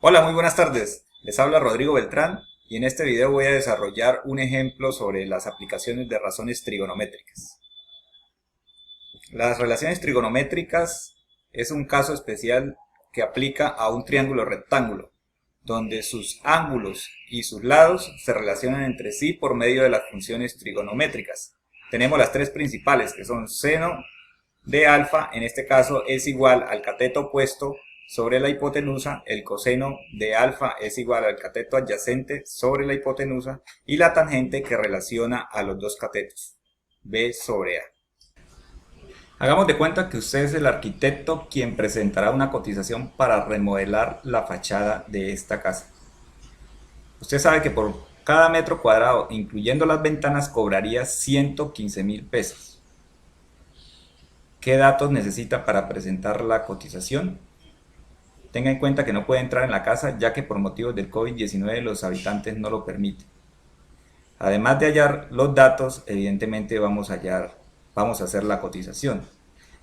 Hola, muy buenas tardes. Les habla Rodrigo Beltrán y en este video voy a desarrollar un ejemplo sobre las aplicaciones de razones trigonométricas. Las relaciones trigonométricas es un caso especial que aplica a un triángulo rectángulo, donde sus ángulos y sus lados se relacionan entre sí por medio de las funciones trigonométricas. Tenemos las tres principales, que son seno de alfa, en este caso es igual al cateto opuesto sobre la hipotenusa, el coseno de alfa es igual al cateto adyacente sobre la hipotenusa y la tangente que relaciona a los dos catetos, B sobre A. Hagamos de cuenta que usted es el arquitecto quien presentará una cotización para remodelar la fachada de esta casa. Usted sabe que por cada metro cuadrado, incluyendo las ventanas, cobraría 115.000 pesos. ¿Qué datos necesita para presentar la cotización? Tenga en cuenta que no puede entrar en la casa ya que por motivos del COVID-19 los habitantes no lo permiten. Además de hallar los datos, evidentemente vamos a hacer la cotización.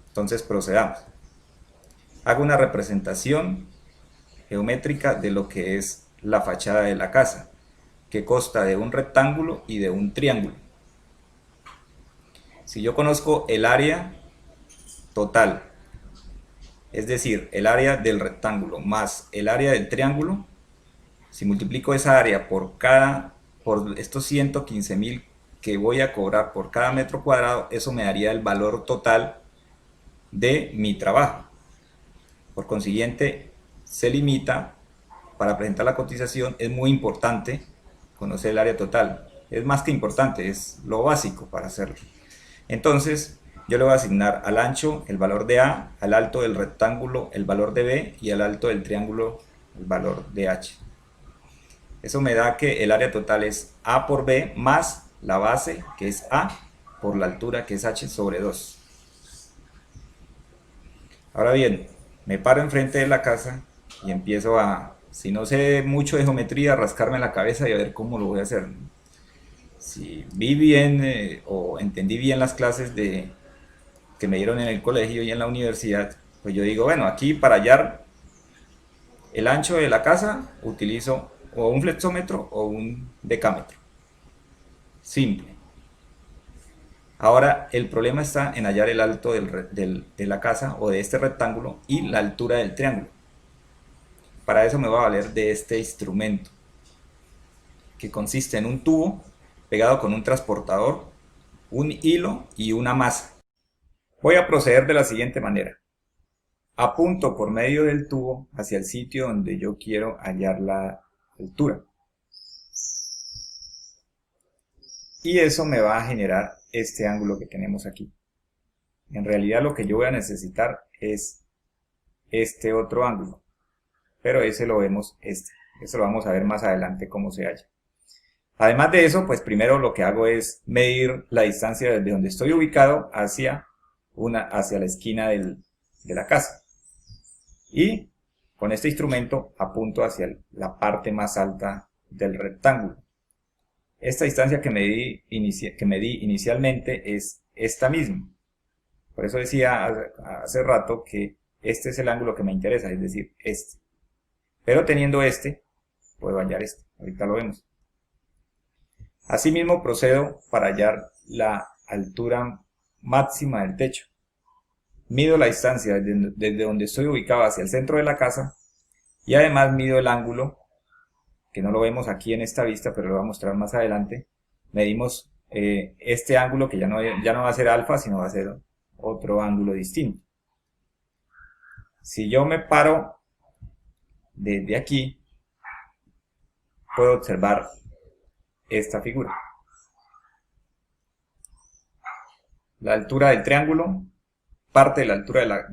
Entonces procedamos. Hago una representación geométrica de lo que es la fachada de la casa, que consta de un rectángulo y de un triángulo. Si yo conozco el área total, es decir, el área del rectángulo más el área del triángulo, si multiplico esa área por estos 115.000 que voy a cobrar por cada metro cuadrado, eso me daría el valor total de mi trabajo. Por consiguiente, se limita, para presentar la cotización, es muy importante conocer el área total. Es más que importante, es lo básico para hacerlo. Entonces, yo le voy a asignar al ancho el valor de A, al alto del rectángulo el valor de B y al alto del triángulo el valor de H. Eso me da que el área total es A por B más la base, que es A, por la altura, que es H sobre 2. Ahora bien, me paro enfrente de la casa y empiezo a, si no sé mucho de geometría, a rascarme la cabeza y a ver cómo lo voy a hacer. Si vi bien o entendí bien las clases que me dieron en el colegio y en la universidad, pues yo digo, bueno, aquí para hallar el ancho de la casa utilizo o un flexómetro o un decámetro. Simple. Ahora el problema está en hallar el alto de la casa o de este rectángulo y la altura del triángulo. Para eso me voy a valer de este instrumento, que consiste en un tubo pegado con un transportador, un hilo y una masa. Voy a proceder de la siguiente manera. Apunto por medio del tubo hacia el sitio donde yo quiero hallar la altura. Y eso me va a generar este ángulo que tenemos aquí. En realidad lo que yo voy a necesitar es este otro ángulo, pero ese lo vemos eso lo vamos a ver más adelante cómo se halla. Además de eso, pues primero lo que hago es medir la distancia desde donde estoy ubicado hacia la esquina de la casa. Y con este instrumento apunto hacia la parte más alta del rectángulo. Esta distancia que medí inicialmente es esta misma. Por eso decía hace rato que este es el ángulo que me interesa, es decir, este. Pero teniendo este, puedo hallar este. Ahorita lo vemos. Asimismo procedo para hallar la altura máxima del techo. Mido la distancia desde donde estoy ubicado hacia el centro de la casa y además mido el ángulo, que no lo vemos aquí en esta vista, pero lo voy a mostrar más adelante. Medimos este ángulo que ya no va a ser alfa, sino va a ser otro ángulo distinto. Si yo me paro desde aquí, puedo observar esta figura. La altura del triángulo, parte de la altura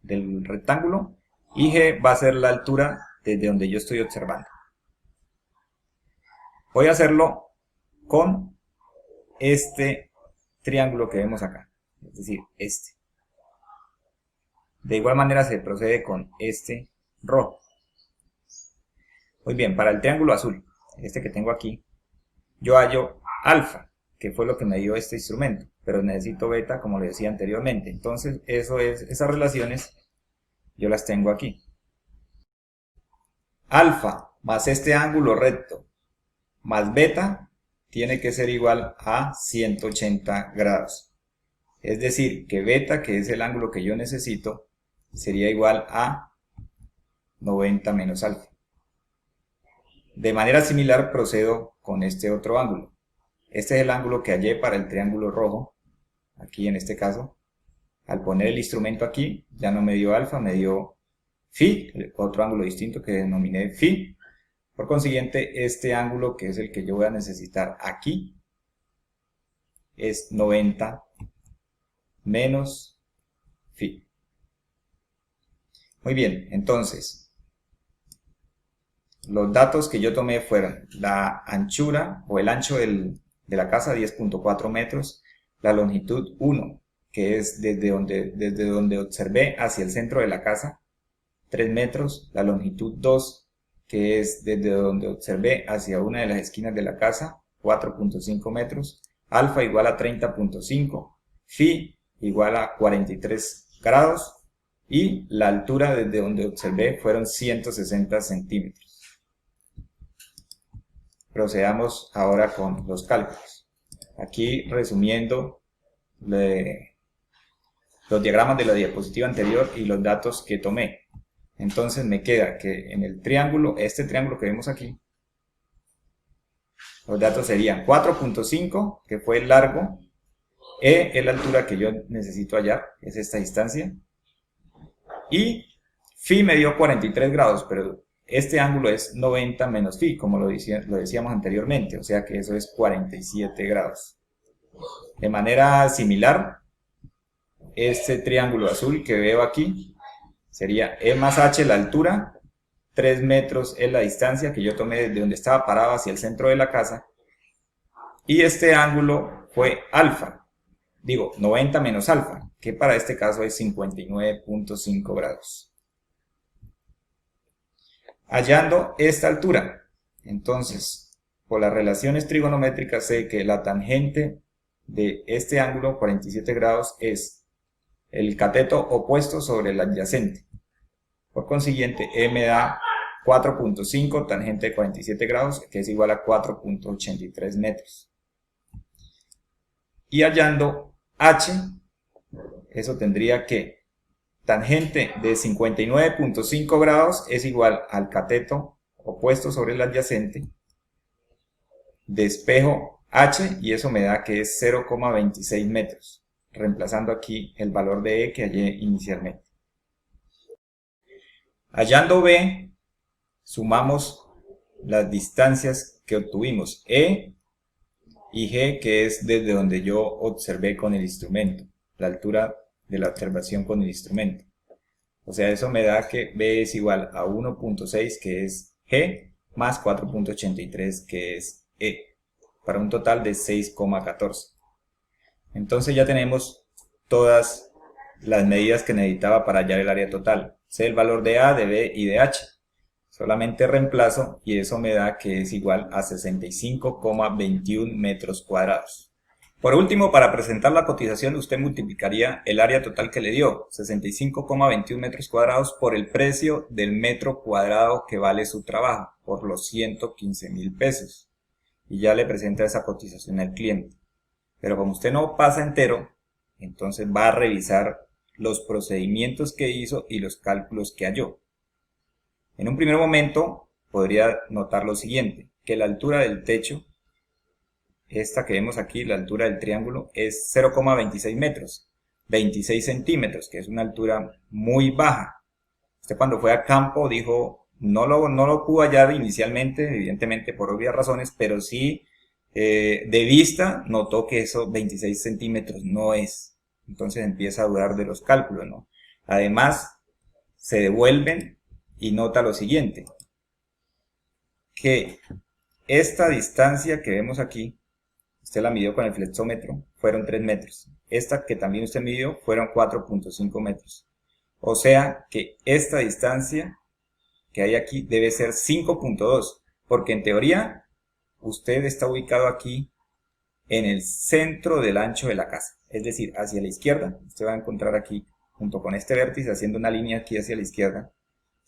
del rectángulo, y G va a ser la altura desde donde yo estoy observando. Voy a hacerlo con este triángulo que vemos acá, es decir, este. De igual manera se procede con este rojo. Muy bien, para el triángulo azul, este que tengo aquí, yo hallo alfa, que fue lo que me dio este instrumento, pero necesito beta, como le decía anteriormente. Entonces, esas relaciones yo las tengo aquí. alfa más este ángulo recto más beta tiene que ser igual a 180 grados. Es decir, que beta, que es el ángulo que yo necesito, sería igual a 90 menos alfa. De manera similar procedo con este otro ángulo. Este es el ángulo que hallé para el triángulo rojo, aquí en este caso. Al poner el instrumento aquí, ya no me dio alfa, me dio phi, otro ángulo distinto que denominé phi. Por consiguiente, este ángulo, que es el que yo voy a necesitar aquí, es 90 menos phi. Muy bien, entonces, los datos que yo tomé fueron la anchura o el ancho de la casa, 10.4 metros, la longitud 1, que es desde donde observé hacia el centro de la casa, 3 metros, la longitud 2, que es desde donde observé hacia una de las esquinas de la casa, 4.5 metros, alfa igual a 30.5, phi igual a 43 grados, y la altura desde donde observé fueron 160 centímetros. Procedamos ahora con los cálculos. Aquí resumiendo los diagramas de la diapositiva anterior y los datos que tomé. Entonces me queda que en el triángulo, este triángulo que vemos aquí, los datos serían 4.5, que fue el largo, E es la altura que yo necesito hallar, es esta distancia, y phi me dio 43 grados, pero este ángulo es 90 menos phi, como lo decíamos anteriormente, o sea que eso es 47 grados. De manera similar, este triángulo azul que veo aquí sería E más H la altura, 3 metros es la distancia que yo tomé desde donde estaba parado hacia el centro de la casa, y este ángulo fue alfa, digo 90 menos alfa, que para este caso es 59.5 grados. Hallando esta altura, entonces, por las relaciones trigonométricas sé que la tangente de este ángulo, 47 grados, es el cateto opuesto sobre el adyacente. Por consiguiente, E me da 4.5 tangente de 47 grados, que es igual a 4.83 metros. Y hallando H, eso tendría que tangente de 59.5 grados es igual al cateto opuesto sobre el adyacente, despejo H, y eso me da que es 0,26 metros, reemplazando aquí el valor de E que hallé inicialmente. Hallando B, sumamos las distancias que obtuvimos, E y G, que es desde donde yo observé con el instrumento, la altura de la observación con el instrumento. O sea, eso me da que B es igual a 1.6, que es G, más 4.83, que es E, para un total de 6,14. Entonces ya tenemos todas las medidas que necesitaba para hallar el área total. Sé el valor de A, de B y de H. Solamente reemplazo y eso me da que es igual a 65,21 metros cuadrados. Por último, para presentar la cotización, usted multiplicaría el área total que le dio, 65,21 metros cuadrados, por el precio del metro cuadrado que vale su trabajo, por los 115.000 pesos. Y ya le presenta esa cotización al cliente. Pero como usted no pasa entero, entonces va a revisar los procedimientos que hizo y los cálculos que halló. En un primer momento podría notar lo siguiente, que la altura del techo, esta que vemos aquí, la altura del triángulo, es 0,26 metros, 26 centímetros, que es una altura muy baja. Usted cuando fue a campo dijo, no lo pudo hallar inicialmente, evidentemente por obvias razones, pero sí de vista notó que esos 26 centímetros no es. Entonces empieza a dudar de los cálculos, ¿no? Además, se devuelven y nota lo siguiente, que esta distancia que vemos aquí, usted la midió con el flexómetro, fueron 3 metros. Esta que también usted midió fueron 4.5 metros. O sea que esta distancia que hay aquí debe ser 5.2, porque en teoría usted está ubicado aquí en el centro del ancho de la casa. Es decir, hacia la izquierda, usted va a encontrar aquí, junto con este vértice, haciendo una línea aquí hacia la izquierda,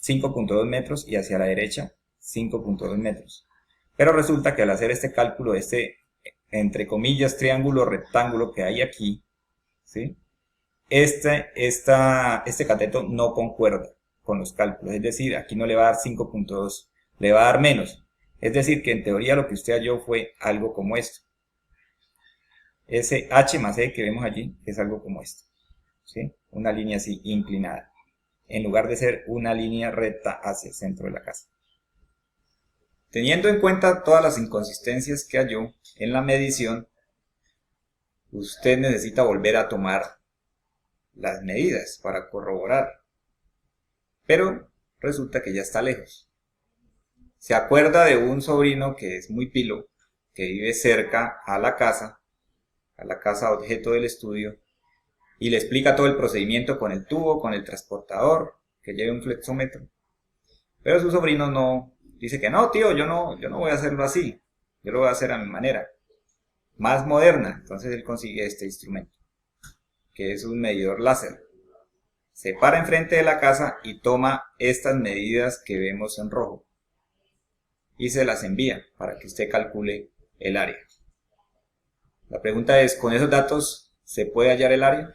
5.2 metros y hacia la derecha 5.2 metros. Pero resulta que al hacer este cálculo, este, entre comillas, triángulo rectángulo que hay aquí, ¿sí? Este cateto no concuerda con los cálculos, es decir, aquí no le va a dar 5.2, le va a dar menos. Es decir, que en teoría lo que usted halló fue algo como esto. Ese H más E que vemos allí es algo como esto, ¿sí? Una línea así inclinada, en lugar de ser una línea recta hacia el centro de la casa. Teniendo en cuenta todas las inconsistencias que halló en la medición, usted necesita volver a tomar las medidas para corroborar. Pero resulta que ya está lejos. Se acuerda de un sobrino que es muy pilo, que vive cerca a la casa objeto del estudio, y le explica todo el procedimiento con el tubo, con el transportador, que lleve un flexómetro. Pero su sobrino no, dice que no, tío, yo no voy a hacerlo así, yo lo voy a hacer a mi manera, más moderna. Entonces él consigue este instrumento, que es un medidor láser. Se para enfrente de la casa y toma estas medidas que vemos en rojo y se las envía para que usted calcule el área. La pregunta es, ¿con esos datos se puede hallar el área?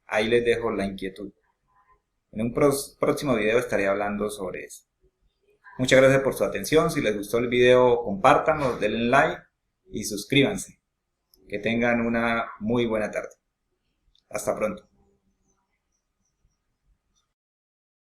Ahí les dejo la inquietud. En un próximo video estaré hablando sobre eso. Muchas gracias por su atención. Si les gustó el video, compártanlo, denle like y suscríbanse. Que tengan una muy buena tarde. Hasta pronto.